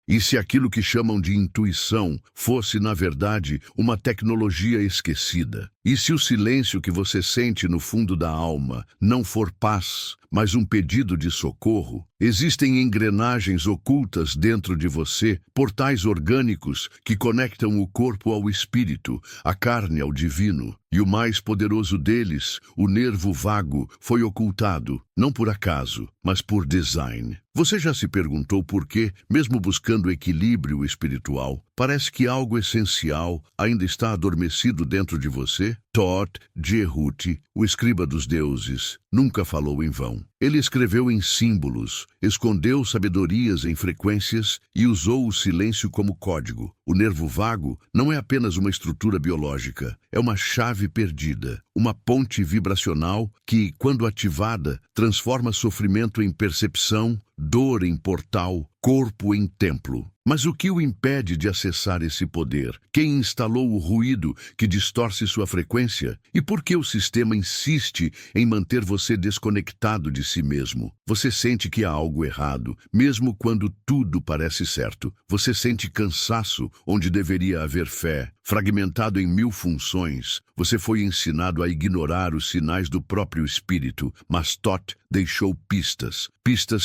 E se aquilo que chamam de intuição fosse, na verdade, uma tecnologia esquecida? E se o silêncio que você sente no fundo da alma não for paz, mas um pedido de socorro? Existem engrenagens ocultas dentro de você, portais orgânicos que conectam o corpo ao espírito, a carne ao divino. E o mais poderoso deles, o nervo vago, foi ocultado, não por acaso, mas por design. Você já se perguntou por que, mesmo buscando equilíbrio espiritual, parece que algo essencial ainda está adormecido dentro de você? Todd Jehuti, o escriba dos deuses, nunca falou em vão. Ele escreveu em símbolos, escondeu sabedorias em frequências e usou o silêncio como código. O nervo vago não é apenas uma estrutura biológica, é uma chave perdida, uma ponte vibracional que, quando ativada, transforma sofrimento em percepção, dor em portal, corpo em templo. Mas o que o impede de acessar esse poder? Quem instalou o ruído que distorce sua frequência? E por que o sistema insiste em manter você desconectado de si mesmo? Você sente que há algo errado, mesmo quando tudo parece certo. Você sente cansaço onde deveria haver fé. Fragmentado em 1000 funções, você foi ensinado a ignorar os sinais do próprio espírito, mas Thoth deixou pistas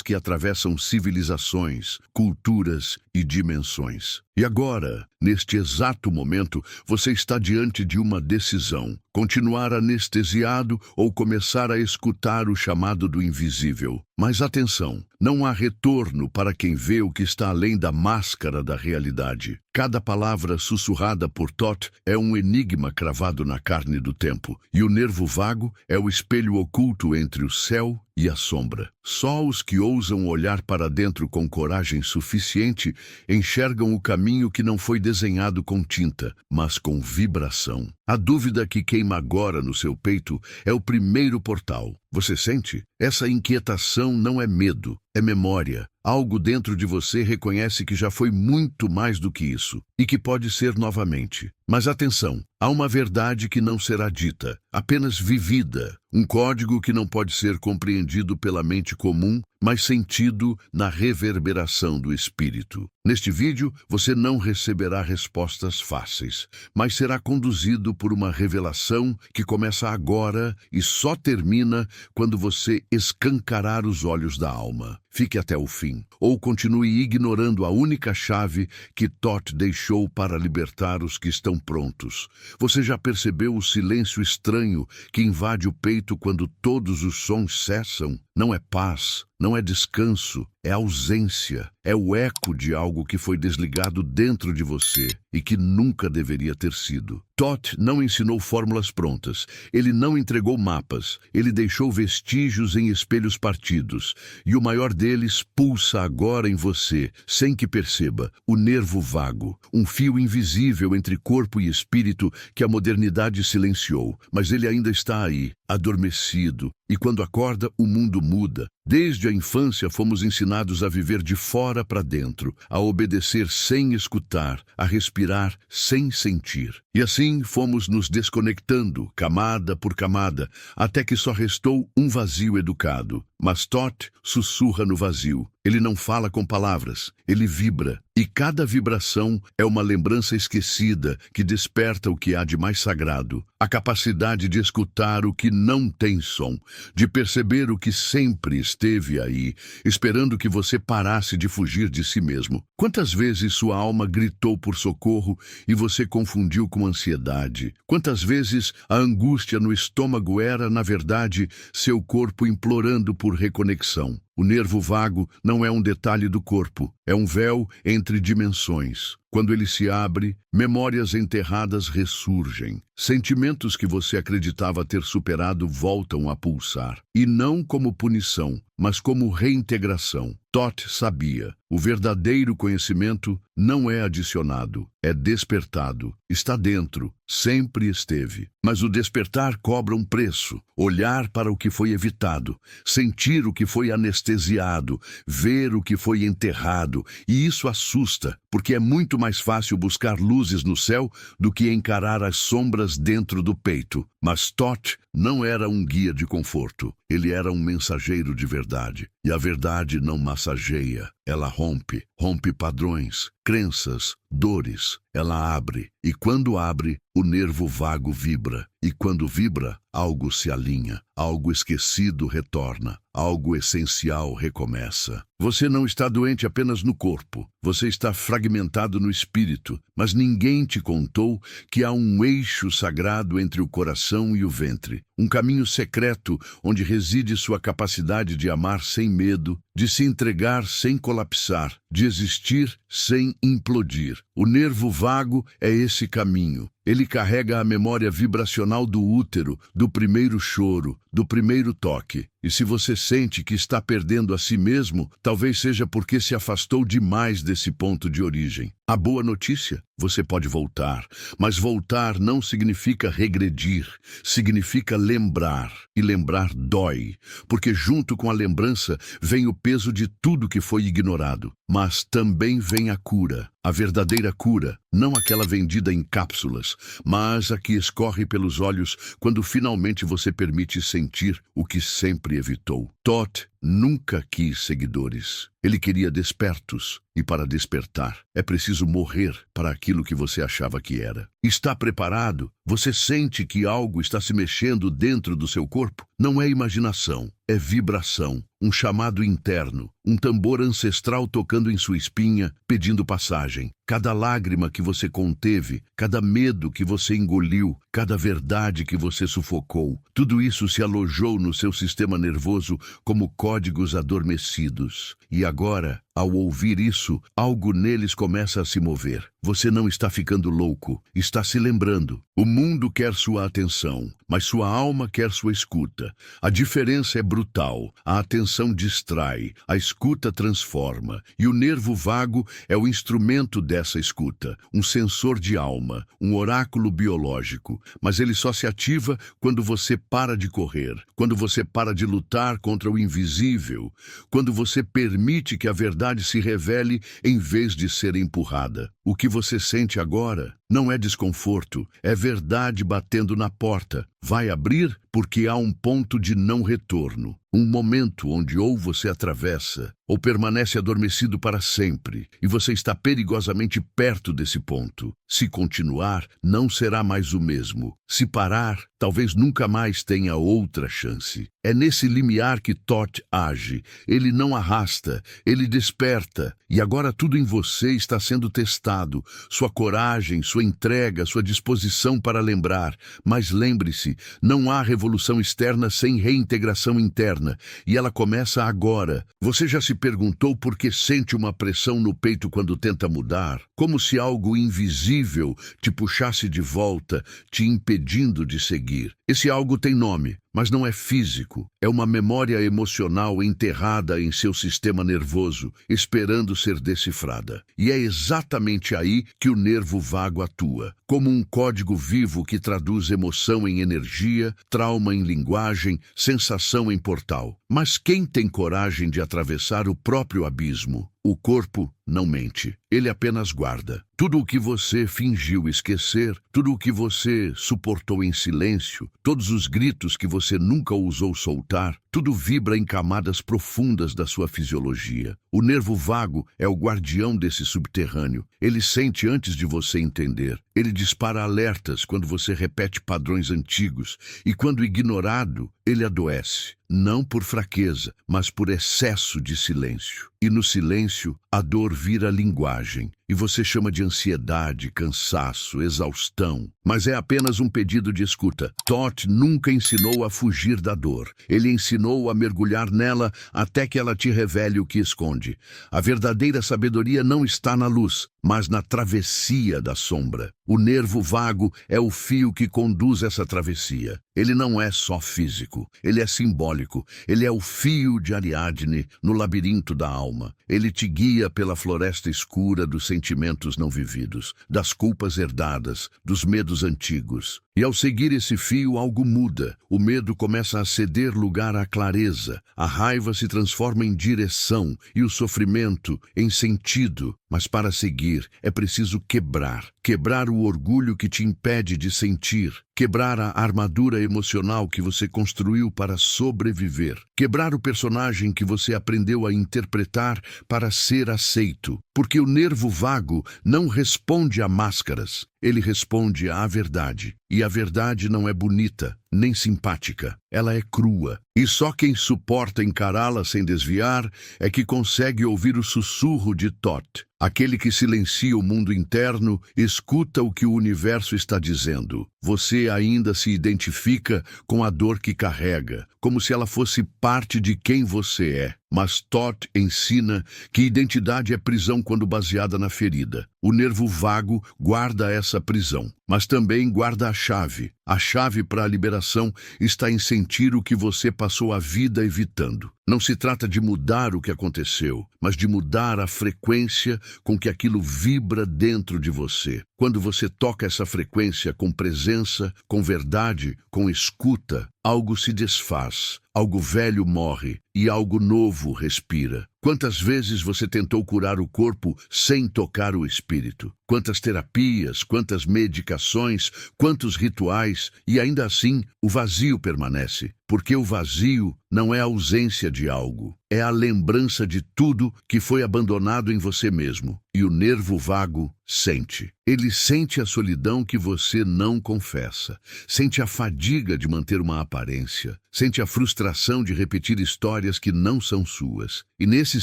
que atravessam civilizações, culturas e dimensões. E agora, neste exato momento, você está diante de uma decisão: continuar anestesiado ou começar a escutar o chamado do invisível. Mas atenção, não há retorno para quem vê o que está além da máscara da realidade. Cada palavra sussurrada por Thoth é um enigma cravado na carne do tempo, e o nervo vago é o espelho oculto entre o céu e a sombra. Só os que ousam olhar para dentro com coragem suficiente enxergam o caminho que não foi desenhado com tinta, mas com vibração. A dúvida que queima agora no seu peito é o primeiro portal. Você sente? Essa inquietação não é medo, é memória. Algo dentro de você reconhece que já foi muito mais do que isso, e que pode ser novamente. Mas atenção, há uma verdade que não será dita, apenas vivida. Um código que não pode ser compreendido pela mente comum, mas sentido na reverberação do espírito. Neste vídeo, você não receberá respostas fáceis, mas será conduzido por uma revelação que começa agora e só termina quando você escancarar os olhos da alma. Fique até o fim, ou continue ignorando a única chave que Thoth deixou para libertar os que estão prontos. Você já percebeu o silêncio estranho que invade o peito quando todos os sons cessam? Não é paz, não é descanso, é ausência. É o eco de algo que foi desligado dentro de você e que nunca deveria ter sido. Thoth não ensinou fórmulas prontas, ele não entregou mapas, ele deixou vestígios em espelhos partidos, e o maior deles pulsa agora em você, sem que perceba, o nervo vago, um fio invisível entre corpo e espírito que a modernidade silenciou, mas ele ainda está aí, adormecido, e quando acorda, o mundo muda. Desde a infância fomos ensinados a viver de fora para dentro, a obedecer sem escutar, a respirar sem sentir. E assim fomos nos desconectando, camada por camada, até que só restou um vazio educado. Mas Thoth sussurra no vazio. Ele não fala com palavras, ele vibra. E cada vibração é uma lembrança esquecida que desperta o que há de mais sagrado. A capacidade de escutar o que não tem som, de perceber o que sempre esteve aí, esperando que você parasse de fugir de si mesmo. Quantas vezes sua alma gritou por socorro e você confundiu com ansiedade? Quantas vezes a angústia no estômago era, na verdade, seu corpo implorando por reconexão? O nervo vago não é um detalhe do corpo, é um véu entre dimensões. Quando ele se abre, memórias enterradas ressurgem. Sentimentos que você acreditava ter superado voltam a pulsar. E não como punição, mas como reintegração. Thoth sabia, o verdadeiro conhecimento não é adicionado, é despertado. Está dentro, sempre esteve. Mas o despertar cobra um preço. Olhar para o que foi evitado, sentir o que foi anestesiado, ver o que foi enterrado. E isso assusta, porque é muito mais fácil buscar luzes no céu do que encarar as sombras dentro do peito. Mas Thoth não era um guia de conforto, ele era um mensageiro de verdade. E a verdade não massageia, ela rompe padrões, crenças, dores, ela abre. E quando abre, o nervo vago vibra. E quando vibra, algo se alinha, algo esquecido retorna, algo essencial recomeça. Você não está doente apenas no corpo, você está fragmentado no espírito, mas ninguém te contou que há um eixo sagrado entre o coração e o ventre, um caminho secreto onde reside sua capacidade de amar sem medo, de se entregar sem colapsar, de existir sem implodir. O nervo vago é esse caminho. Ele carrega a memória vibracional do útero, do primeiro choro, do primeiro toque. E se você sente que está perdendo a si mesmo, talvez seja porque se afastou demais desse ponto de origem. A boa notícia? Você pode voltar, mas voltar não significa regredir, significa lembrar. E lembrar dói, porque junto com a lembrança vem o peso de tudo que foi ignorado. Mas também vem a cura, a verdadeira cura, não aquela vendida em cápsulas, mas a que escorre pelos olhos quando finalmente você permite sentir o que sempre evitou. Todd nunca quis seguidores. Ele queria despertos. E para despertar, é preciso morrer para aquilo que você achava que era. Está preparado? Você sente que algo está se mexendo dentro do seu corpo? Não é imaginação, é vibração, um chamado interno, um tambor ancestral tocando em sua espinha, pedindo passagem. Cada lágrima que você conteve, cada medo que você engoliu, cada verdade que você sufocou, tudo isso se alojou no seu sistema nervoso como códigos adormecidos. E agora, ao ouvir isso, algo neles começa a se mover. Você não está ficando louco, está se lembrando. O mundo quer sua atenção, mas sua alma quer sua escuta. A diferença é brutal. A atenção distrai, a escuta transforma. E o nervo vago é o instrumento dessa escuta, um sensor de alma, um oráculo biológico. Mas ele só se ativa quando você para de correr, quando você para de lutar contra o invisível, quando você permite que a verdade se revele em vez de ser empurrada. O que você sente agora não é desconforto, é verdade batendo na porta. Vai abrir porque há um ponto de não retorno. Um momento onde ou você atravessa ou permanece adormecido para sempre. E você está perigosamente perto desse ponto. Se continuar, não será mais o mesmo. Se parar, talvez nunca mais tenha outra chance. É nesse limiar que Todd age. Ele não arrasta, ele desperta. E agora tudo em você está sendo testado. Sua coragem, sua entrega, sua disposição para lembrar. Mas lembre-se, não há revolução externa sem reintegração interna. E ela começa agora. Você já se perguntou por que sente uma pressão no peito quando tenta mudar? Como se algo invisível te puxasse de volta, te impedindo de seguir. Esse algo tem nome, mas não é físico. É uma memória emocional enterrada em seu sistema nervoso, esperando ser decifrada. E é exatamente aí que o nervo vago atua, como um código vivo que traduz emoção em energia, trauma em linguagem, sensação em portal. Mas quem tem coragem de atravessar o próprio abismo? O corpo não mente, ele apenas guarda. Tudo o que você fingiu esquecer, tudo o que você suportou em silêncio, todos os gritos que você nunca ousou soltar, tudo vibra em camadas profundas da sua fisiologia. O nervo vago é o guardião desse subterrâneo. Ele sente antes de você entender. Ele dispara alertas quando você repete padrões antigos. E quando ignorado, ele adoece. Não por fraqueza, mas por excesso de silêncio. E no silêncio, a dor vira linguagem. E você chama de ansiedade, cansaço, exaustão. Mas é apenas um pedido de escuta. Todd nunca ensinou a fugir da dor. Ele ensinou a mergulhar nela até que ela te revele o que esconde. A verdadeira sabedoria não está na luz, mas na travessia da sombra. O nervo vago é o fio que conduz essa travessia. Ele não é só físico, ele é simbólico. Ele é o fio de Ariadne no labirinto da alma. Ele te guia pela floresta escura dos sentimentos não vividos, das culpas herdadas, dos medos antigos. E ao seguir esse fio, algo muda. O medo começa a ceder lugar à clareza. A raiva se transforma em direção e o sofrimento em sentido. Mas para seguir, é preciso quebrar o orgulho que te impede de sentir, quebrar a armadura emocional que você construiu para sobreviver, quebrar o personagem que você aprendeu a interpretar para ser aceito, porque o nervo vago não responde a máscaras, ele responde à verdade. E a verdade não é bonita, nem simpática, ela é crua. E só quem suporta encará-la sem desviar é que consegue ouvir o sussurro de Thoth. Aquele que silencia o mundo interno, escuta o que o universo está dizendo. Você ainda se identifica com a dor que carrega, como se ela fosse parte de quem você é. Mas Thoth ensina que identidade é prisão quando baseada na ferida. O nervo vago guarda essa prisão, mas também guarda a chave. A chave para a liberação está em sentir o que você passou a vida evitando. Não se trata de mudar o que aconteceu, mas de mudar a frequência com que aquilo vibra dentro de você. Quando você toca essa frequência com presença, com verdade, com escuta, algo se desfaz, algo velho morre e algo novo respira. Quantas vezes você tentou curar o corpo sem tocar o espírito? Quantas terapias, quantas medicações, quantos rituais, e ainda assim o vazio permanece. Porque o vazio não é a ausência de algo, é a lembrança de tudo que foi abandonado em você mesmo. E o nervo vago sente. Ele sente a solidão que você não confessa, sente a fadiga de manter uma aparência, sente a frustração de repetir histórias que não são suas. E nesse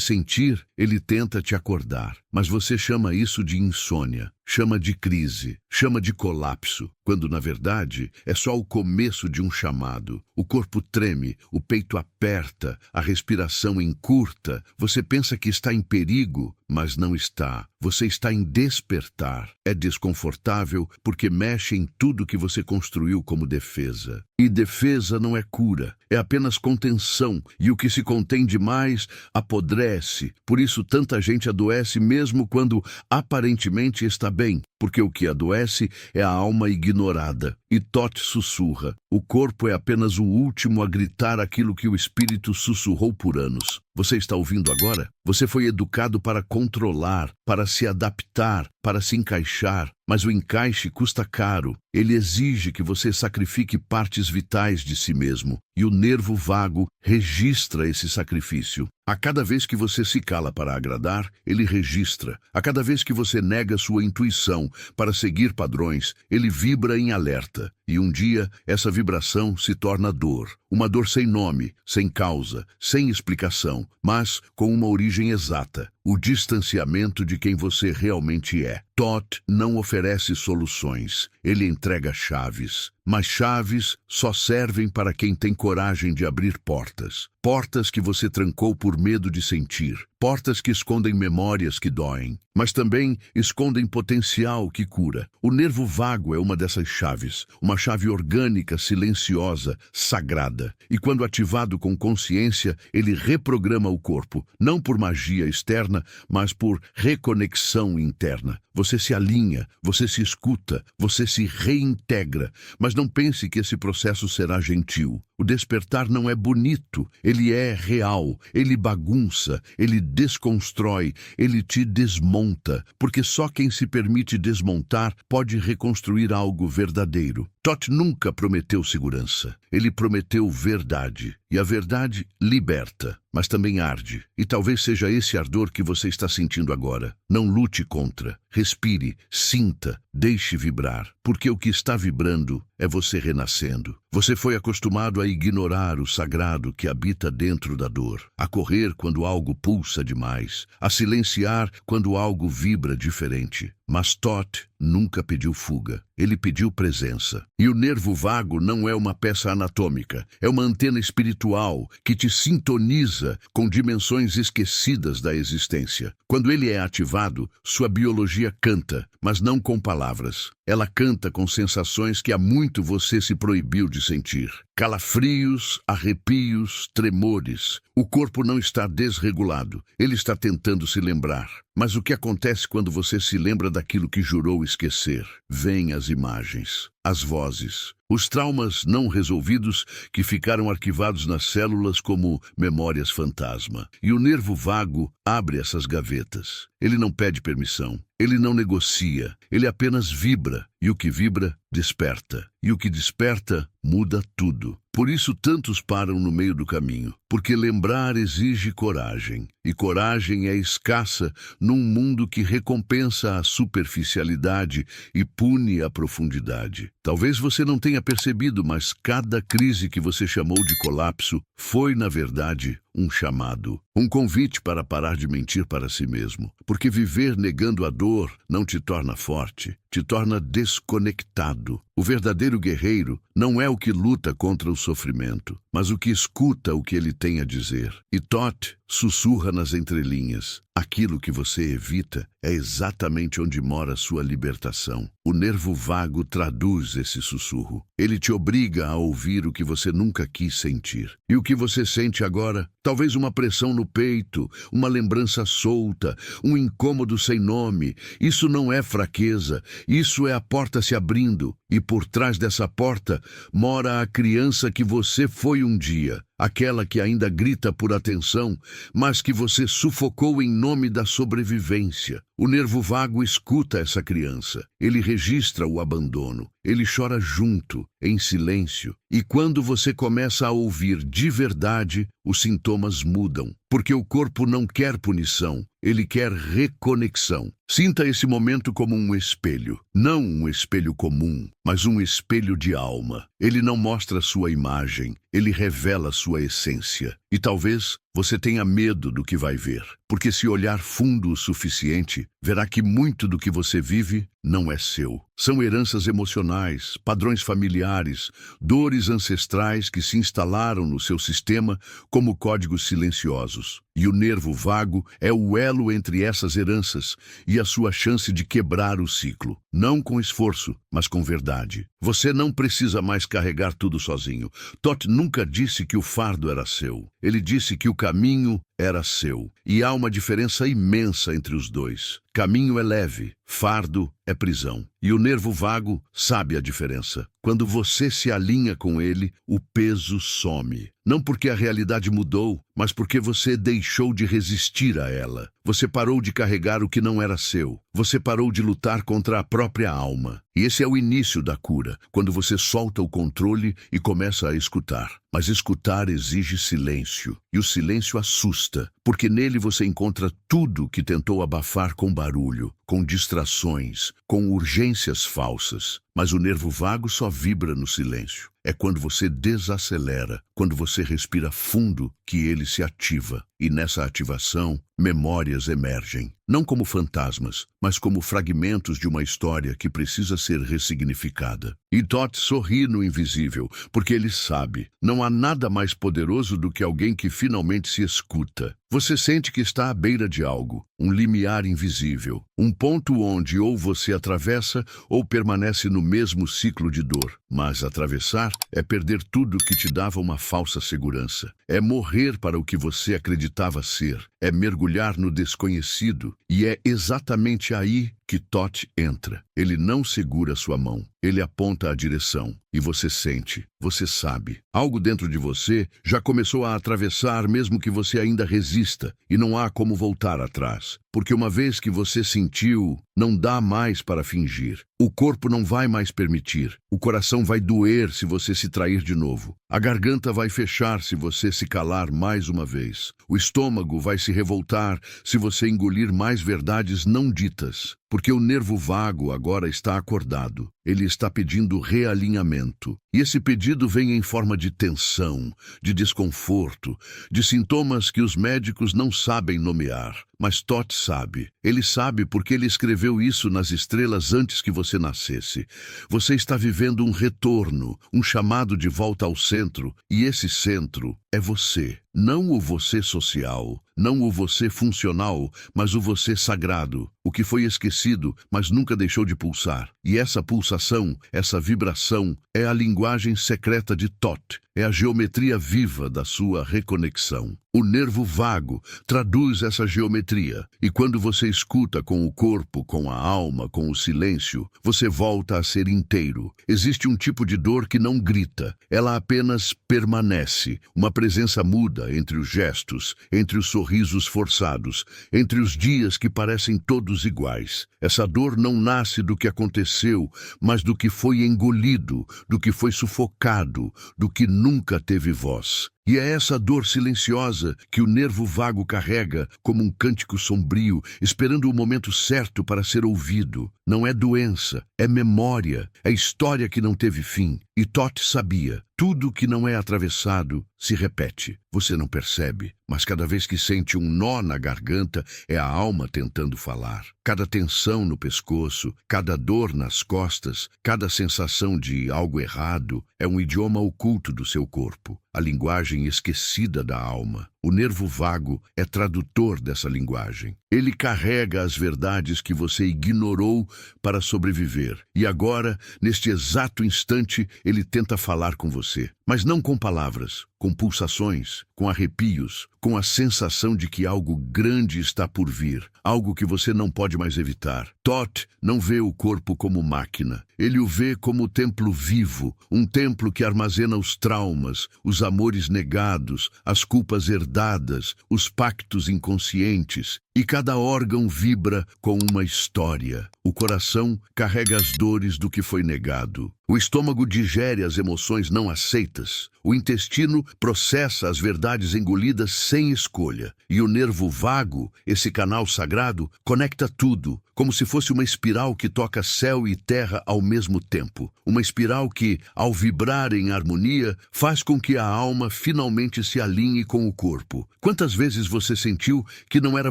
sentir, ele tenta te acordar, mas você chama isso de insônia, chama de crise, chama de colapso, quando na verdade é só o começo de um chamado. O corpo treme, o peito aperta, a respiração encurta, você pensa que está em perigo, mas não está. Você está em despertar. É desconfortável porque mexe em tudo que você construiu como defesa. E defesa não é cura, é apenas contenção, e o que se contém demais apodrece. Por isso tanta gente adoece mesmo quando aparentemente está bem, porque o que adoece é a alma ignorada. E Thoth sussurra: o corpo é apenas o último a gritar aquilo que o espírito sussurrou por anos. Você está ouvindo agora? Você foi educado para controlar, para se adaptar, para se encaixar, mas o encaixe custa caro. Ele exige que você sacrifique partes vitais de si mesmo, e o nervo vago registra esse sacrifício. A cada vez que você se cala para agradar, ele registra. A cada vez que você nega sua intuição para seguir padrões, ele vibra em alerta. E um dia, essa vibração se torna dor. Uma dor sem nome, sem causa, sem explicação, mas com uma origem exata: o distanciamento de quem você realmente é. Thoth não oferece soluções, ele entrega chaves. Mas chaves só servem para quem tem coragem de abrir portas. Portas que você trancou por medo de sentir. Portas que escondem memórias que doem, mas também escondem potencial que cura. O nervo vago é uma dessas chaves, uma chave orgânica, silenciosa, sagrada. E quando ativado com consciência, ele reprograma o corpo, não por magia externa, mas por reconexão interna. Você se alinha, você se escuta, você se reintegra, mas não pense que esse processo será gentil. O despertar não é bonito, ele é real, ele bagunça, ele desconstrói, ele te desmonta, porque só quem se permite desmontar pode reconstruir algo verdadeiro. Thoth nunca prometeu segurança, ele prometeu verdade, e a verdade liberta, mas também arde, e talvez seja esse ardor que você está sentindo agora. Não lute contra, respire, sinta, deixe vibrar, porque o que está vibrando é você renascendo. Você foi acostumado a ignorar o sagrado que habita dentro da dor, a correr quando algo pulsa demais, a silenciar quando algo vibra diferente. Mas Thoth nunca pediu fuga, ele pediu presença. E o nervo vago não é uma peça anatômica, é uma antena espiritual que te sintoniza com dimensões esquecidas da existência. Quando ele é ativado, sua biologia canta, mas não com palavras. Ela canta com sensações que há muito você se proibiu de sentir. Calafrios, arrepios, tremores. O corpo não está desregulado, ele está tentando se lembrar. Mas o que acontece quando você se lembra daquilo que jurou esquecer? Vêm as imagens. as vozes, os traumas não resolvidos que ficaram arquivados nas células como memórias fantasma. E o nervo vago abre essas gavetas. Ele não pede permissão, ele não negocia, ele apenas vibra. E o que vibra, desperta. E o que desperta, muda tudo. Por isso tantos param no meio do caminho, porque lembrar exige coragem. E coragem é escassa num mundo que recompensa a superficialidade e pune a profundidade. Talvez você não tenha percebido, mas cada crise que você chamou de colapso foi, na verdade, um chamado, um convite para parar de mentir para si mesmo. Porque viver negando a dor não te torna forte, te torna desconectado. O verdadeiro guerreiro não é o que luta contra o sofrimento, mas o que escuta o que ele tem a dizer. E Thoth sussurra nas entrelinhas. Aquilo que você evita é exatamente onde mora sua libertação. O nervo vago traduz esse sussurro. Ele te obriga a ouvir o que você nunca quis sentir. E o que você sente agora? Talvez uma pressão no peito, uma lembrança solta, um incômodo sem nome. Isso não é fraqueza, isso é a porta se abrindo. E por trás dessa porta mora a criança que você foi um dia. Aquela que ainda grita por atenção, mas que você sufocou em nome da sobrevivência. O nervo vago escuta essa criança. Ele registra o abandono. Ele chora junto, em silêncio. E quando você começa a ouvir de verdade, os sintomas mudam. Porque o corpo não quer punição, ele quer reconexão. Sinta esse momento como um espelho. Não um espelho comum, mas um espelho de alma. Ele não mostra sua imagem, ele revela sua essência. E talvez você tenha medo do que vai ver. Porque se olhar fundo o suficiente, verá que muito do que você vive não é seu. São heranças emocionais, padrões familiares, dores ancestrais que se instalaram no seu sistema como códigos silenciosos. E o nervo vago é o elo entre essas heranças e a sua chance de quebrar o ciclo. Não com esforço, mas com verdade. Você não precisa mais carregar tudo sozinho. Thoth nunca disse que o fardo era seu. Ele disse que o caminho era seu. E há uma diferença imensa entre os dois. Caminho é leve, fardo é prisão. E o nervo vago sabe a diferença. Quando você se alinha com ele, o peso some. Não porque a realidade mudou, mas porque você deixou de resistir a ela. Você parou de carregar o que não era seu. Você parou de lutar contra a própria alma. E esse é o início da cura, quando você solta o controle e começa a escutar. Mas escutar exige silêncio. E o silêncio assusta, porque nele você encontra tudo que tentou abafar com barulho, com distrações, com urgências falsas. Mas o nervo vago só vibra no silêncio. É quando você desacelera, quando você respira fundo, que ele se ativa. E nessa ativação, memórias emergem. Não como fantasmas, mas como fragmentos de uma história que precisa ser ressignificada. E Thoth sorri no invisível, porque ele sabe, não há nada mais poderoso do que alguém que finalmente se escuta. Você sente que está à beira de algo, um limiar invisível, um ponto onde ou você atravessa ou permanece no mesmo ciclo de dor. Mas atravessar é perder tudo que te dava uma falsa segurança. É morrer para o que você acreditava ser. É mergulhar no desconhecido. E é exatamente aí que Thoth entra. Ele não segura sua mão. Ele aponta a direção. E você sente, você sabe. Algo dentro de você já começou a atravessar mesmo que você ainda resista. E não há como voltar atrás. Porque uma vez que você sentiu, não dá mais para fingir. O corpo não vai mais permitir. O coração vai doer se você se trair de novo. A garganta vai fechar se você se calar mais uma vez. O estômago vai se revoltar se você engolir mais verdades não ditas. Porque o nervo vago agora está acordado. Ele está pedindo realinhamento. E esse pedido vem em forma de tensão, de desconforto, de sintomas que os médicos não sabem nomear. Mas Thoth sabe. Ele sabe porque ele escreveu isso nas estrelas antes que você nascesse. Você está vivendo um retorno, um chamado de volta ao centro. E esse centro é você. Não o você social, não o você funcional, mas o você sagrado. O que foi esquecido, mas nunca deixou de pulsar. E essa pulsação, essa vibração, é a linguagem secreta de Thoth. é a geometria viva da sua reconexão. O nervo vago traduz essa geometria, e quando você escuta com o corpo, com a alma, com o silêncio, você volta a ser inteiro. Existe um tipo de dor que não grita, ela apenas permanece, uma presença muda entre os gestos, entre os sorrisos forçados, entre os dias que parecem todos iguais. Essa dor não nasce do que aconteceu, mas do que foi engolido, do que foi sufocado, do que nunca teve voz. E é essa dor silenciosa que o nervo vago carrega como um cântico sombrio, esperando o momento certo para ser ouvido. Não é doença, é memória, é história que não teve fim. E Toth sabia, tudo que não é atravessado se repete. Você não percebe, mas cada vez que sente um nó na garganta, é a alma tentando falar. Cada tensão no pescoço, cada dor nas costas, cada sensação de algo errado, é um idioma oculto do seu corpo, a linguagem esquecida da alma. O nervo vago é tradutor dessa linguagem. Ele carrega as verdades que você ignorou para sobreviver. E agora, neste exato instante, ele tenta falar com você. Mas não com palavras, com pulsações, com arrepios, com a sensação de que algo grande está por vir, algo que você não pode mais evitar. Toth não vê o corpo como máquina. Ele o vê como templo vivo, um templo que armazena os traumas, os amores negados, as culpas herdadas, os pactos inconscientes. E cada órgão vibra com uma história. O coração carrega as dores do que foi negado. O estômago digere as emoções não aceitas. O intestino processa as verdades engolidas sem escolha. E o nervo vago, esse canal sagrado, conecta tudo, como se fosse uma espiral que toca céu e terra ao mesmo tempo. Uma espiral que, ao vibrar em harmonia, faz com que a alma finalmente se alinhe com o corpo. Quantas vezes você sentiu que não era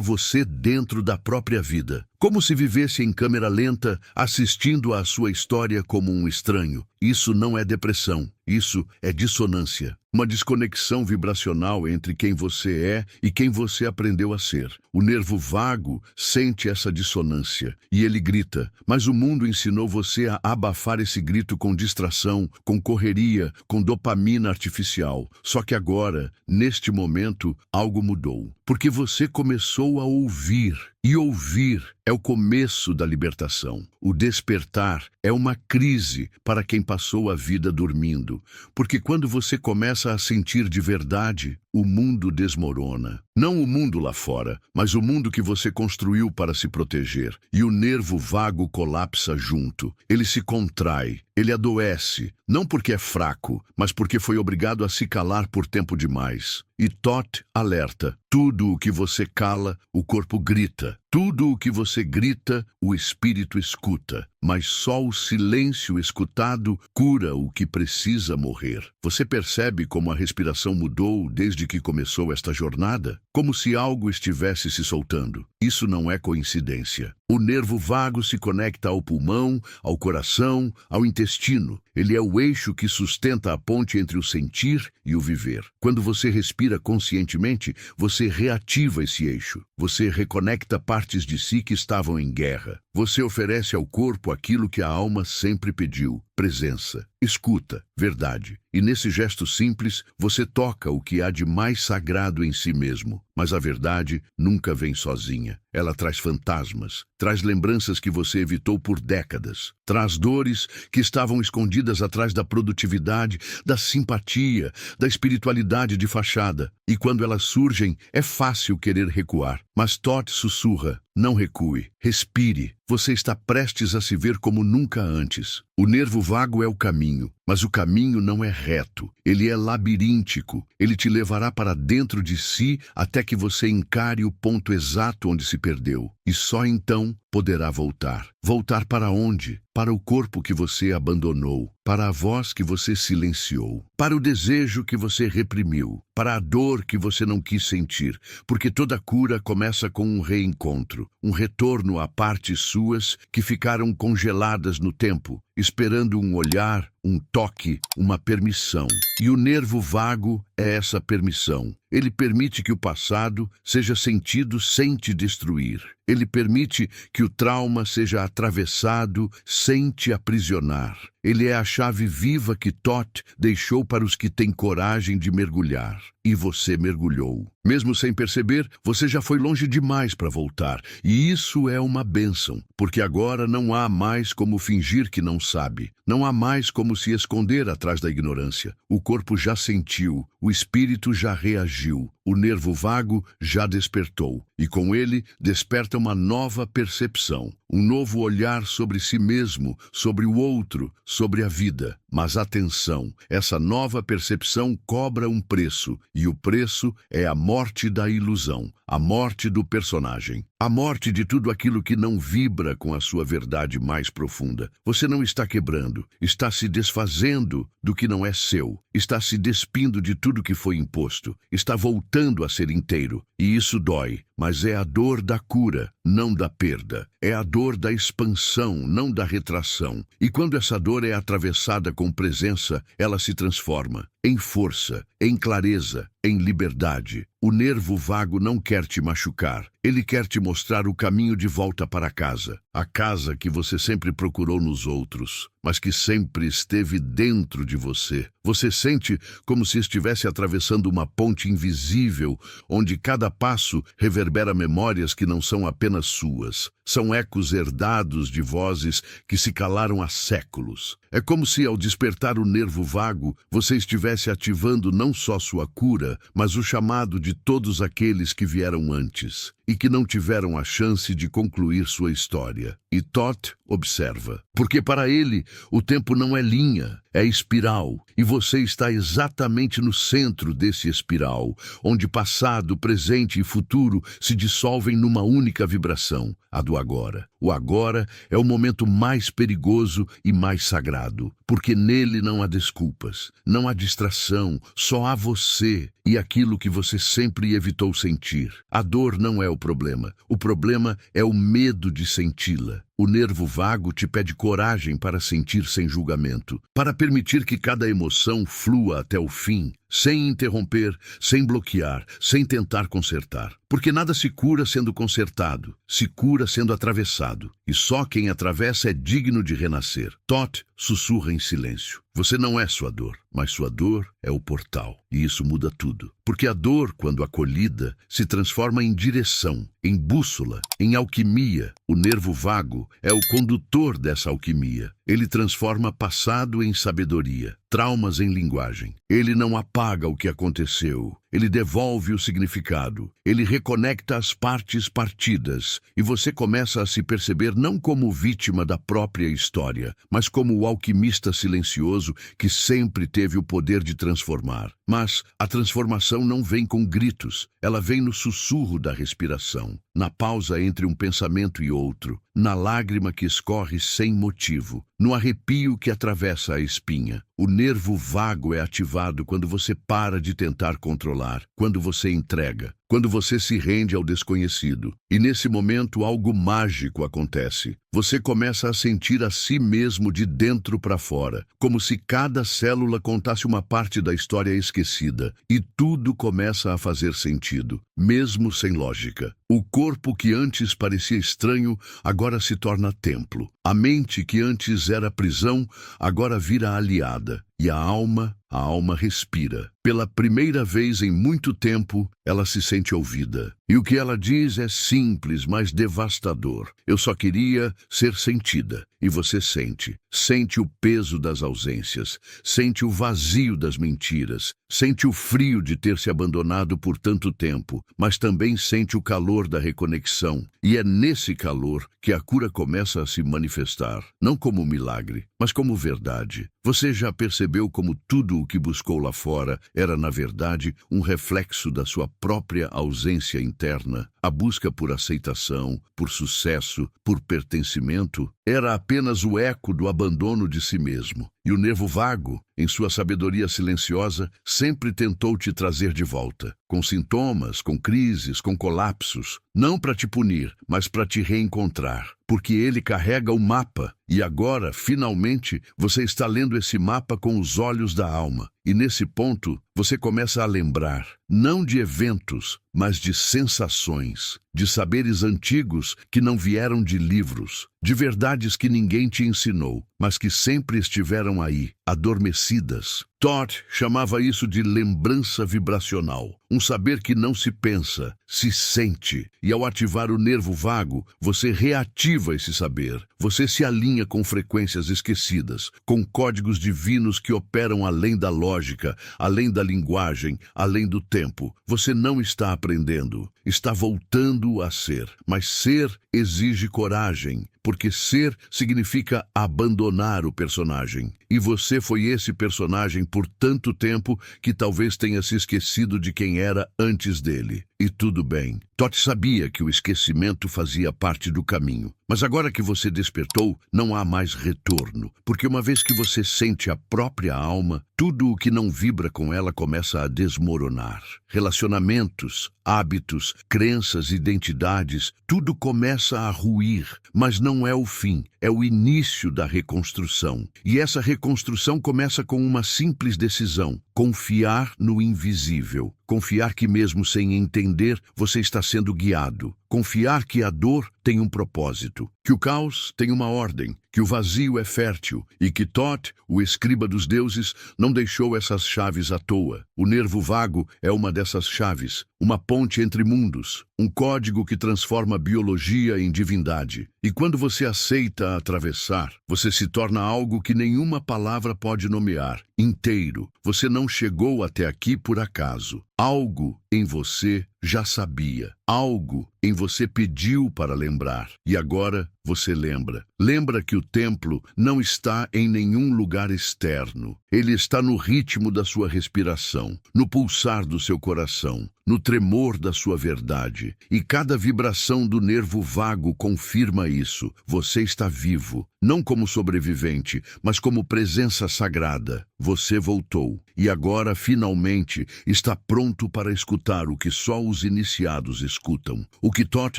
você dentro da própria vida? Como se vivesse em câmera lenta, assistindo à sua história como um estranho. Isso não é depressão, isso é dissonância. Uma desconexão vibracional entre quem você é e quem você aprendeu a ser. O nervo vago sente essa dissonância e ele grita, mas o mundo ensinou você a abafar esse grito com distração, com correria, com dopamina artificial. Só que agora, neste momento, algo mudou. Porque você começou a ouvir. E ouvir é o começo da libertação. O despertar é uma crise para quem passou a vida dormindo. Porque quando você começa a sentir de verdade, o mundo desmorona. Não o mundo lá fora, mas o mundo que você construiu para se proteger. E o nervo vago colapsa junto. Ele se contrai, ele adoece. Não porque é fraco, mas porque foi obrigado a se calar por tempo demais. E Toth alerta. Tudo o que você cala, o corpo grita. Tudo o que você grita, o espírito escuta. Mas só o silêncio escutado cura o que precisa morrer. Você percebe como a respiração mudou desde que começou esta jornada? Como se algo estivesse se soltando. Isso não é coincidência. O nervo vago se conecta ao pulmão, ao coração, ao intestino. Ele é o eixo que sustenta a ponte entre o sentir e o viver. Quando você respira conscientemente, você reativa esse eixo. Você reconecta partes de si que estavam em guerra. Você oferece ao corpo aquilo que a alma sempre pediu: presença, escuta, verdade. E nesse gesto simples, você toca o que há de mais sagrado em si mesmo. Mas a verdade nunca vem sozinha. Ela traz fantasmas, traz lembranças que você evitou por décadas, traz dores que estavam escondidas atrás da produtividade, da simpatia, da espiritualidade de fachada. E quando elas surgem, é fácil querer recuar. Mas Toth sussurra: não recue, respire. Você está prestes a se ver como nunca antes. O nervo vago é o caminho, mas o caminho não é reto. Ele é labiríntico. Ele te levará para dentro de si até que você encare o ponto exato onde se perdeu. E só então poderá voltar. Voltar para onde? Para o corpo que você abandonou, para a voz que você silenciou, para o desejo que você reprimiu, para a dor que você não quis sentir, porque toda cura começa com um reencontro, um retorno a partes suas que ficaram congeladas no tempo, esperando um olhar, um toque, uma permissão. E o nervo vago é essa permissão. Ele permite que o passado seja sentido sem te destruir. Ele permite que o trauma seja atravessado sem te aprisionar. Ele é a chave viva que Thoth deixou para os que têm coragem de mergulhar. E você mergulhou. Mesmo sem perceber, você já foi longe demais para voltar. E isso é uma bênção, porque agora não há mais como fingir que não sabe. Não há mais como se esconder atrás da ignorância. O corpo já sentiu, o espírito já reagiu, o nervo vago já despertou. E com ele desperta uma nova percepção, um novo olhar sobre si mesmo, sobre o outro, sobre a vida. Mas atenção, essa nova percepção cobra um preço, e o preço é a morte da ilusão, a morte do personagem, a morte de tudo aquilo que não vibra com a sua verdade mais profunda. Você não está quebrando, está se desfazendo do que não é seu, está se despindo de tudo que foi imposto, está voltando a ser inteiro. E isso dói, mas é a dor da cura, não da perda. É a dor da expansão, não da retração. E quando essa dor é atravessada com presença, ela se transforma em força, em clareza, em liberdade. O nervo vago não quer te machucar. Ele quer te mostrar o caminho de volta para casa. A casa que você sempre procurou nos outros, mas que sempre esteve dentro de você. Você sente como se estivesse atravessando uma ponte invisível, onde cada passo reverbera memórias que não são apenas suas. São ecos herdados de vozes que se calaram há séculos. É como se, ao despertar o nervo vago, você estivesse ativando não só sua cura, mas o chamado de todos aqueles que vieram antes e que não tiveram a chance de concluir sua história. E Thoth observa, porque para ele o tempo não é linha, é espiral, e você está exatamente no centro desse espiral, onde passado, presente e futuro se dissolvem numa única vibração, a do agora. O agora é o momento mais perigoso e mais sagrado, porque nele não há desculpas, não há distração, só há você e aquilo que você sempre evitou sentir. A dor não é o problema é o medo de senti-la. O nervo vago te pede coragem para sentir sem julgamento, para permitir que cada emoção flua até o fim, sem interromper, sem bloquear, sem tentar consertar. Porque nada se cura sendo consertado, se cura sendo atravessado. E só quem atravessa é digno de renascer. Thoth sussurra em silêncio. Você não é sua dor, mas sua dor é o portal. E isso muda tudo. Porque a dor, quando acolhida, se transforma em direção, em bússola, em alquimia. O nervo vago é o condutor dessa alquimia. Ele transforma passado em sabedoria, traumas em linguagem. Ele não apaga o que aconteceu. Ele devolve o significado. Ele reconecta as partes partidas. E você começa a se perceber não como vítima da própria história, mas como o alquimista silencioso que sempre teve o poder de transformar. Mas a transformação não vem com gritos. Ela vem no sussurro da respiração, na pausa entre um pensamento e outro, na lágrima que escorre sem motivo, no arrepio que atravessa a espinha. O nervo vago é ativado quando você para de tentar controlar, quando você entrega, quando você se rende ao desconhecido. E nesse momento algo mágico acontece. Você começa a sentir a si mesmo de dentro para fora, como se cada célula contasse uma parte da história esquecida, e tudo começa a fazer sentido, mesmo sem lógica. O corpo que antes parecia estranho, agora se torna templo. A mente que antes era prisão, agora vira aliada. E a alma respira. Pela primeira vez em muito tempo, ela se sente ouvida. E o que ela diz é simples, mas devastador. Eu só queria ser sentida. E você sente. Sente o peso das ausências. Sente o vazio das mentiras. Sente o frio de ter se abandonado por tanto tempo. Mas também sente o calor da reconexão. E é nesse calor que a cura começa a se manifestar. Não como milagre, mas como verdade. Você já percebeu como tudo o que buscou lá fora era, na verdade, um reflexo da sua própria ausência interna? A busca por aceitação, por sucesso, por pertencimento, era apenas o eco do abandono de si mesmo. E o nervo vago, em sua sabedoria silenciosa, sempre tentou te trazer de volta, com sintomas, com crises, com colapsos, não para te punir, mas para te reencontrar, porque ele carrega o mapa, e agora, finalmente, você está lendo esse mapa com os olhos da alma. E nesse ponto, você começa a lembrar, não de eventos, mas de sensações. de saberes antigos que não vieram de livros, de verdades que ninguém te ensinou, mas que sempre estiveram aí, adormecidas. Todd chamava isso de lembrança vibracional, um saber que não se pensa, se sente, e ao ativar o nervo vago, você reativa esse saber. Você se alinha com frequências esquecidas, com códigos divinos que operam além da lógica, além da linguagem, além do tempo. Você não está aprendendo, está voltando a ser, mas ser exige coragem, porque ser significa abandonar o personagem. E você foi esse personagem por tanto tempo que talvez tenha se esquecido de quem era antes dele. E tudo bem. Todd sabia que o esquecimento fazia parte do caminho. Mas agora que você despertou, não há mais retorno. Porque uma vez que você sente a própria alma, tudo o que não vibra com ela começa a desmoronar. Relacionamentos, hábitos, crenças, identidades, tudo começa a ruir. Mas não é o fim, é o início da reconstrução. E essa reconstrução começa com uma simples decisão: confiar no invisível. Confiar que mesmo sem entender, você está sendo guiado. Confiar que a dor tem um propósito, que o caos tem uma ordem, que o vazio é fértil e que Thoth, o escriba dos deuses, não deixou essas chaves à toa. O nervo vago é uma dessas chaves, uma ponte entre mundos, um código que transforma biologia em divindade. E quando você aceita atravessar, você se torna algo que nenhuma palavra pode nomear, inteiro. Você não chegou até aqui por acaso. Algo em você já sabia. Algo em você pediu para lembrar. E agora você lembra. Lembra que o templo não está em nenhum lugar externo. Ele está no ritmo da sua respiração, no pulsar do seu coração, no tremor da sua verdade. E cada vibração do nervo vago confirma isso. Você está vivo, não como sobrevivente, mas como presença sagrada. Você voltou e agora, finalmente, está pronto para escutar o que só os iniciados escutam. O que Thoth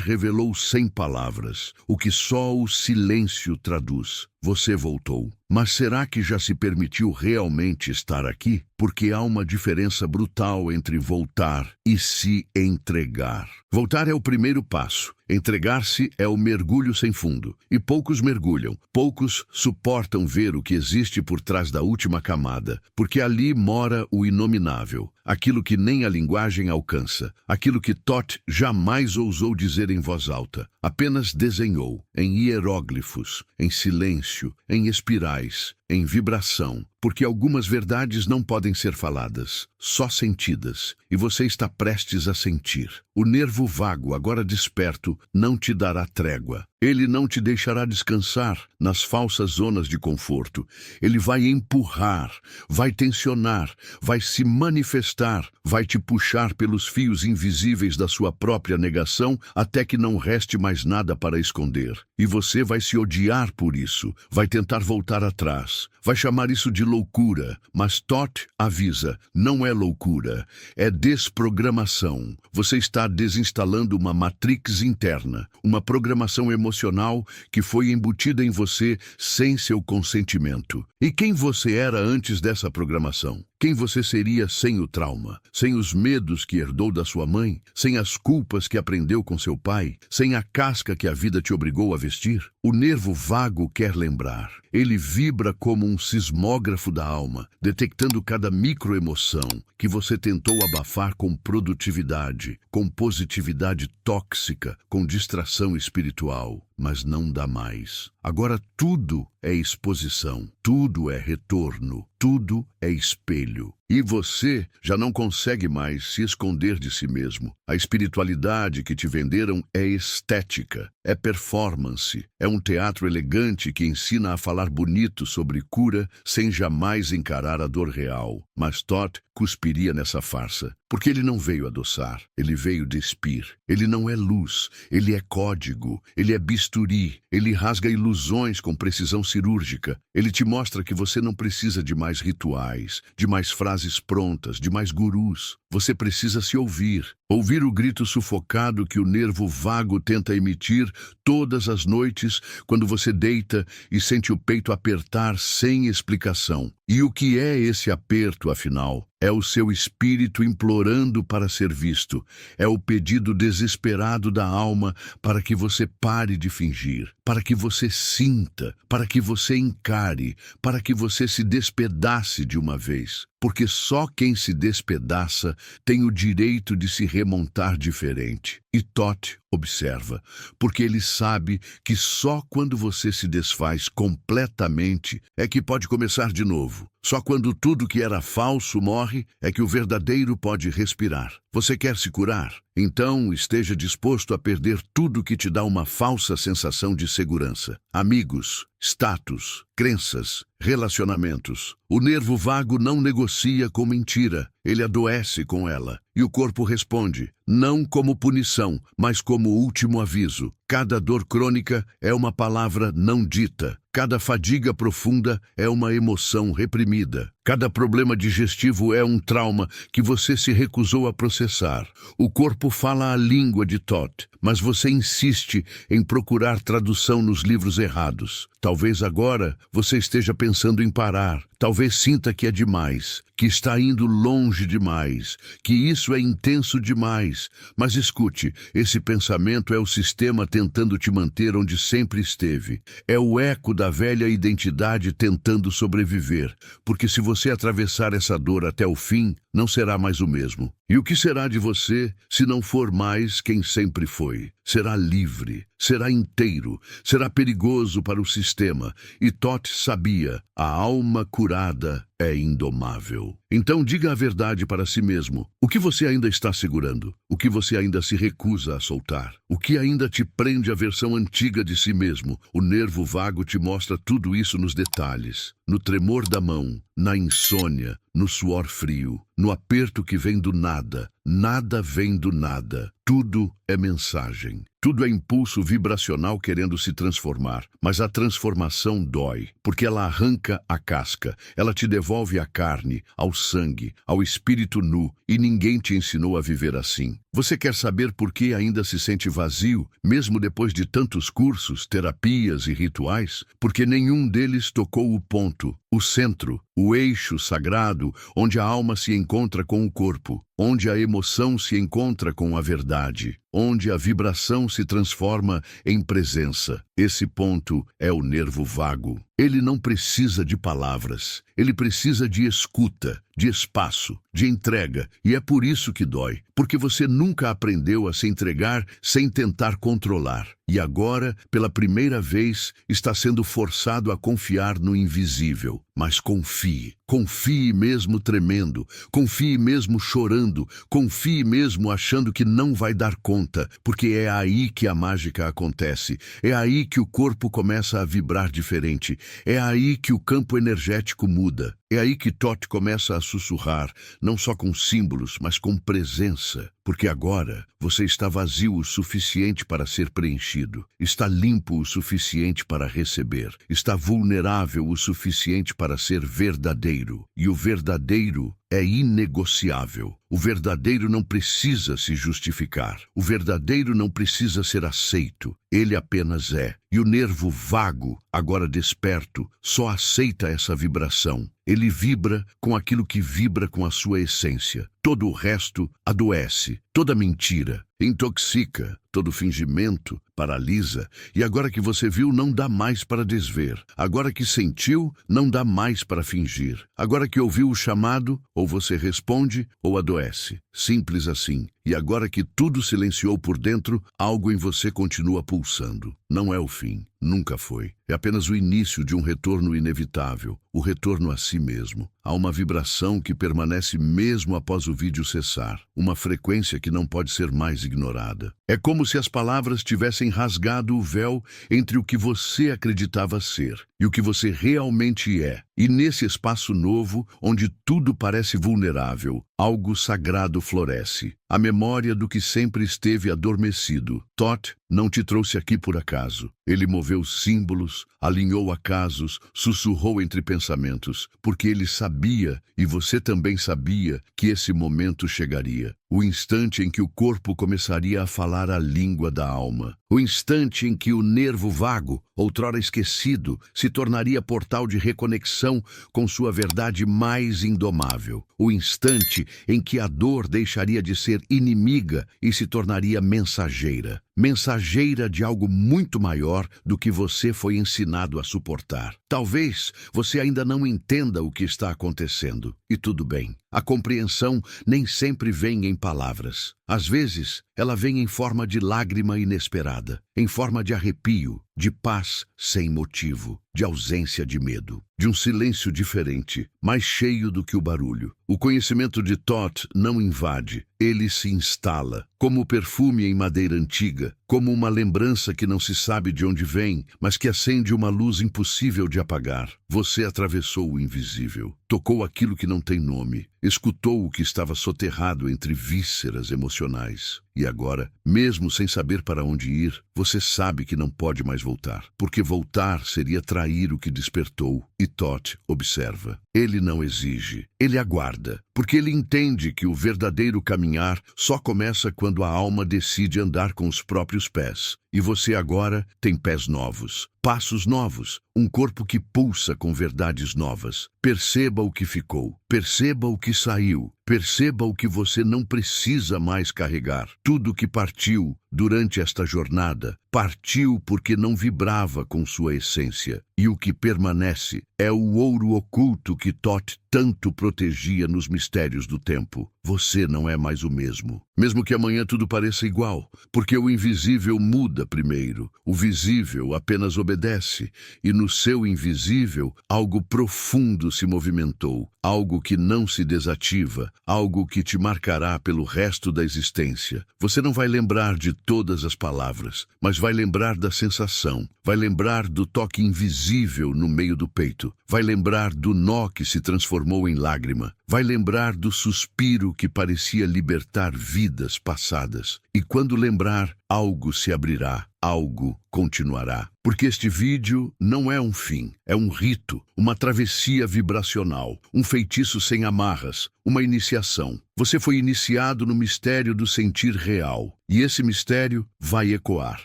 revelou sem palavras, o que só o silêncio traduz. Você voltou. Mas será que já se permitiu realmente estar aqui? Porque há uma diferença brutal entre voltar e se entregar. Voltar é o primeiro passo. Entregar-se é o mergulho sem fundo. E poucos mergulham. Poucos suportam ver o que existe por trás da última camada. Porque ali mora o inominável. Aquilo que nem a linguagem alcança. Aquilo que Thoth jamais ousou dizer em voz alta. Apenas desenhou, em hieróglifos, em silêncio, em espirais, em vibração, porque algumas verdades não podem ser faladas, só sentidas, e você está prestes a sentir. O nervo vago, agora desperto, não te dará trégua. Ele não te deixará descansar nas falsas zonas de conforto. Ele vai empurrar, vai tensionar, vai se manifestar, vai te puxar pelos fios invisíveis da sua própria negação até que não reste mais nada para esconder. E você vai se odiar por isso, vai tentar voltar atrás, vai chamar isso de loucura. Mas Thoth avisa, não é loucura, é desprogramação. Você está desinstalando uma matrix interna, uma programação emocional que foi embutida em você sem seu consentimento. E quem você era antes dessa programação? Quem você seria sem o trauma? Sem os medos que herdou da sua mãe? Sem as culpas que aprendeu com seu pai? Sem a casca que a vida te obrigou a vestir? O nervo vago quer lembrar. Ele vibra como um sismógrafo da alma, detectando cada microemoção que você tentou abafar com produtividade, com positividade tóxica, com distração espiritual. Mas não dá mais. Agora tudo é exposição, tudo é retorno, tudo é espelho. E você já não consegue mais se esconder de si mesmo. A espiritualidade que te venderam é estética, é performance, é um teatro elegante que ensina a falar bonito sobre cura sem jamais encarar a dor real. Mas Thoth cuspiria nessa farsa, porque ele não veio adoçar, ele veio despir. Ele não é luz, ele é código, ele é bisturi, ele rasga ilusões com precisão cirúrgica. Ele te mostra que você não precisa de mais rituais, de mais frases prontas, de mais gurus. Você precisa se ouvir. Ouvir o grito sufocado que o nervo vago tenta emitir todas as noites quando você deita e sente o peito apertar sem explicação. E o que é esse aperto, afinal? É o seu espírito implorando para ser visto. É o pedido desesperado da alma para que você pare de fingir, para que você sinta, para que você encare, para que você se despedace de uma vez. Porque só quem se despedaça tem o direito de se remontar diferente. E Toth observa, porque ele sabe que só quando você se desfaz completamente é que pode começar de novo. Só quando tudo que era falso morre é que o verdadeiro pode respirar. Você quer se curar? Então esteja disposto a perder tudo que te dá uma falsa sensação de segurança. Amigos, status, crenças, relacionamentos. O nervo vago não negocia com mentira, ele adoece com ela. E o corpo responde, não como punição, mas como último aviso. Cada dor crônica é uma palavra não dita. Cada fadiga profunda é uma emoção reprimida. Cada problema digestivo é um trauma que você se recusou a processar. O corpo fala a língua de Toth, mas você insiste em procurar tradução nos livros errados. Talvez agora você esteja pensando em parar. Talvez sinta que é demais, que está indo longe demais, que isso é intenso demais. Mas escute, esse pensamento é o sistema tentando te manter onde sempre esteve. É o eco da velha identidade tentando sobreviver, porque se você atravessar essa dor até o fim, não será mais o mesmo. E o que será de você se não for mais quem sempre foi? Será livre, será inteiro, será perigoso para o sistema. E Toth sabia, a alma curada é indomável. Então diga a verdade para si mesmo. O que você ainda está segurando? O que você ainda se recusa a soltar? O que ainda te prende à versão antiga de si mesmo? O nervo vago te mostra tudo isso nos detalhes. No tremor da mão, na insônia, no suor frio, no aperto que vem do nada. Nada vem do nada. Tudo é mensagem. Tudo é impulso vibracional querendo se transformar. Mas a transformação dói, porque ela arranca a casca. Ela te devolve à carne, ao sangue, ao espírito nu. E ninguém te ensinou a viver assim. Você quer saber por que ainda se sente vazio, mesmo depois de tantos cursos, terapias e rituais? Porque nenhum deles tocou o ponto, o centro, o eixo sagrado, onde a alma se encontra com o corpo, onde a emoção se encontra com a verdade, onde a vibração se transforma em presença. Esse ponto é o nervo vago. Ele não precisa de palavras, ele precisa de escuta, de espaço, de entrega. E é por isso que dói, porque você nunca aprendeu a se entregar sem tentar controlar. E agora, pela primeira vez, está sendo forçado a confiar no invisível. Mas confie, confie mesmo tremendo, confie mesmo chorando, confie mesmo achando que não vai dar conta, porque é aí que a mágica acontece, é aí que o corpo começa a vibrar diferente, é aí que o campo energético muda. É aí que Toth começa a sussurrar, não só com símbolos, mas com presença. Porque agora você está vazio o suficiente para ser preenchido, está limpo o suficiente para receber, está vulnerável o suficiente para ser verdadeiro. E o verdadeiro é inegociável. O verdadeiro não precisa se justificar. O verdadeiro não precisa ser aceito. Ele apenas é. E o nervo vago, agora desperto, só aceita essa vibração. Ele vibra com aquilo que vibra com a sua essência. Todo o resto adoece. Toda mentira intoxica, todo fingimento paralisa, e agora que você viu, não dá mais para desver. Agora que sentiu, não dá mais para fingir. Agora que ouviu o chamado, ou você responde, ou adoece. Simples assim. E agora que tudo silenciou por dentro, algo em você continua pulsando. Não é o fim, nunca foi. É apenas o início de um retorno inevitável, o retorno a si mesmo. Há uma vibração que permanece mesmo após o vídeo cessar, uma frequência que não pode ser mais ignorada. É como se as palavras tivessem rasgado o véu entre o que você acreditava ser e o que você realmente é. E nesse espaço novo, onde tudo parece vulnerável, algo sagrado floresce. A memória do que sempre esteve adormecido. Toth não te trouxe aqui por acaso. Ele moveu símbolos, alinhou acasos, sussurrou entre pensamentos, porque ele sabia, e você também sabia, que esse momento chegaria. o instante em que o corpo começaria a falar a língua da alma. O instante em que o nervo vago, outrora esquecido, se tornaria portal de reconexão com sua verdade mais indomável. O instante em que a dor deixaria de ser inimiga e se tornaria mensageira. Mensageira de algo muito maior do que você foi ensinado a suportar. Talvez você ainda não entenda o que está acontecendo, e tudo bem. A compreensão nem sempre vem em palavras. Às vezes, ela vem em forma de lágrima inesperada, em forma de arrepio, de paz sem motivo, de ausência de medo, de um silêncio diferente, mais cheio do que o barulho. O conhecimento de Thoth não invade, ele se instala, como perfume em madeira antiga, como uma lembrança que não se sabe de onde vem, mas que acende uma luz impossível de apagar. Você atravessou o invisível, tocou aquilo que não tem nome, escutou o que estava soterrado entre vísceras emocionais. E agora, mesmo sem saber para onde ir, você sabe que não pode mais voltar, porque voltar seria trair o que despertou. E Thoth observa. Ele não exige, ele aguarda, porque ele entende que o verdadeiro caminhar só começa quando a alma decide andar com os próprios pés. E você agora tem pés novos, passos novos, um corpo que pulsa com verdades novas. Perceba o que ficou, perceba o que saiu, perceba o que você não precisa mais carregar. Tudo que partiu durante esta jornada partiu porque não vibrava com sua essência. E o que permanece é o ouro oculto que Thoth tanto protegia nos mistérios do tempo. Você não é mais o mesmo. Mesmo que amanhã tudo pareça igual, porque o invisível muda primeiro. O visível apenas obedece, e no seu invisível algo profundo se movimentou, algo que não se desativa, algo que te marcará pelo resto da existência. Você não vai lembrar de todas as palavras, mas vai lembrar da sensação, vai lembrar do toque invisível no meio do peito, vai lembrar do nó que se transformou em lágrima, vai lembrar do suspiro que parecia libertar vidas passadas. E quando lembrar, algo se abrirá, algo continuará. Porque este vídeo não é um fim, é um rito, uma travessia vibracional, um feitiço sem amarras, uma iniciação. Você foi iniciado no mistério do sentir real, e esse mistério vai ecoar.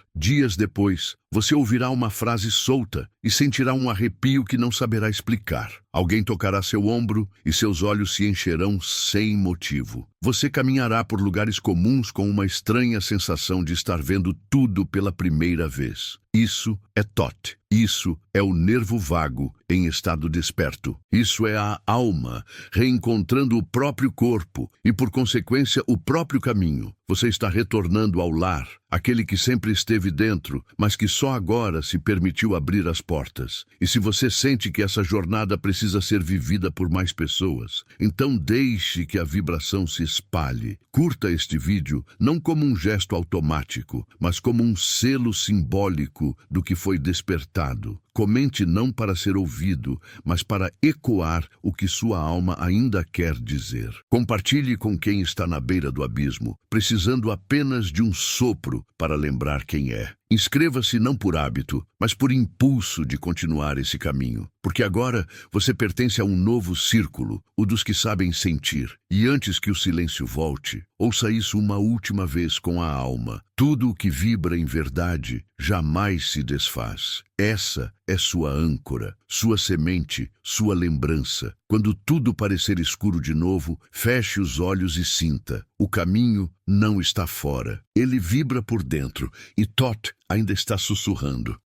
Dias depois, você ouvirá uma frase solta e sentirá um arrepio que não saberá explicar. Alguém tocará seu ombro e seus olhos se encherão sem motivo. Você caminhará por lugares comuns com uma estranha sensação de estar vendo tudo pela primeira vez. Isso é Thoth. Isso é o nervo vago em estado desperto. Isso é a alma reencontrando o próprio corpo e, por consequência, o próprio caminho. Você está retornando ao lar, aquele que sempre esteve dentro, mas que só agora se permitiu abrir as portas. E se você sente que essa jornada precisa ser vivida por mais pessoas, então deixe que a vibração se espalhe. Curta este vídeo não como um gesto automático, mas como um selo simbólico do que foi despertado. Comente não para ser ouvido, mas para ecoar o que sua alma ainda quer dizer. Compartilhe com quem está na beira do abismo, precisando apenas de um sopro para lembrar quem é. Inscreva-se não por hábito, mas por impulso de continuar esse caminho, porque agora você pertence a um novo círculo, o dos que sabem sentir. E antes que o silêncio volte, ouça isso uma última vez com a alma. Tudo o que vibra em verdade jamais se desfaz. Essa é sua âncora, sua semente, sua lembrança. Quando tudo parecer escuro de novo, feche os olhos e sinta. O caminho não está fora. Ele vibra por dentro e Thoth ainda está sussurrando.